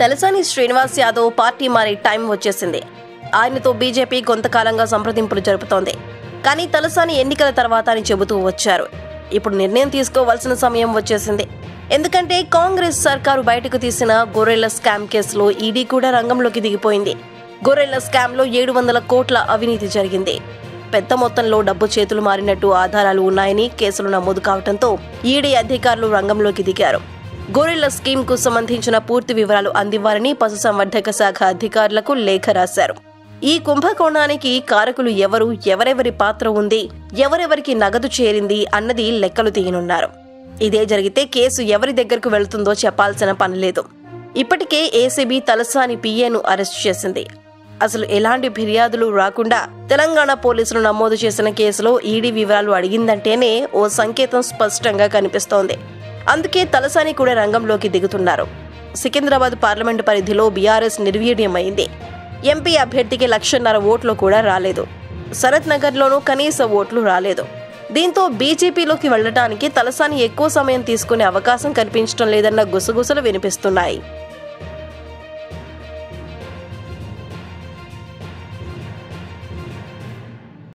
Talasani Srinivas Yadav party మారే time వచ్చేసింది. ఆయనతో బీజేపీ కొంతకాలంగా సంప్రదింపులు జరుపుతోంది. కానీ తలసాని ఎన్నికల తర్వాత అని చెబుతూ వచ్చారు. ఇప్పుడు నిర్ణయం తీసుకోవాల్సిన సమయం వచ్చేసింది. ఎందుకంటే కాంగ్రెస్ సర్కారు బయటకు తీసిన గొర్రెల స్కామ్ కేసులో ఈడీ కూడా రంగంలోకి దిగిపోయింది. గొర్రెల స్కామ్ లో 700 కోట్ల అవినీతి జరిగింది. పెద్ద మొత్తంలో డబ్బు చేతులు మారినట్టు ఆధారాలు ఉన్నాయని కేసులు నమోదు కావడంతో ఈడీ అధికారులు రంగంలోకి దిగారు. గొర్రెల స్కీమ్ కు సంబంధించిన పూర్తి వివరాలు అందివ్వాలని పశుసంవర్ధక శాఖ అధికారులకు లేఖ రాశారు. ఈ కుంభకోణానికి కారకులు ఎవరు, ఎవరెవరి పాత్ర ఉంది, ఎవరెవరికి నగదు చేరింది అన్నది లెక్కలు తీయనున్నారు. ఇదే జరిగితే కేసు ఎవరి దగ్గరకు వెళుతుందో చెప్పాల్సిన పనిలేదు. ఇప్పటికే ఏసీబీ తలసాని పిఏను అరెస్ట్ చేసింది. అసలు ఎలాంటి ఫిర్యాదులు రాకుండా తెలంగాణ పోలీసులు నమోదు చేసిన కేసులో ఈడీ వివరాలు అడిగిందంటేనే ఓ సంకేతం స్పష్టంగా కనిపిస్తోంది. అందుకే తలసాని కూడా రంగంలోకి దిగుతున్నారు. సికింద్రాబాద్ పార్లమెంటు పరిధిలో బీఆర్ఎస్ నిర్వీర్యమైంది. ఎంపీ అభ్యర్థికి 1,50,000 ఓట్లు కూడా రాలేదు. శరత్ నగర్లోనూ కనీస ఓట్లు రాలేదు. దీంతో బీజేపీలోకి వెళ్లడానికి తలసాని ఎక్కువ సమయం తీసుకునే అవకాశం కనిపించడం లేదన్న గుసగుసలు వినిపిస్తున్నాయి.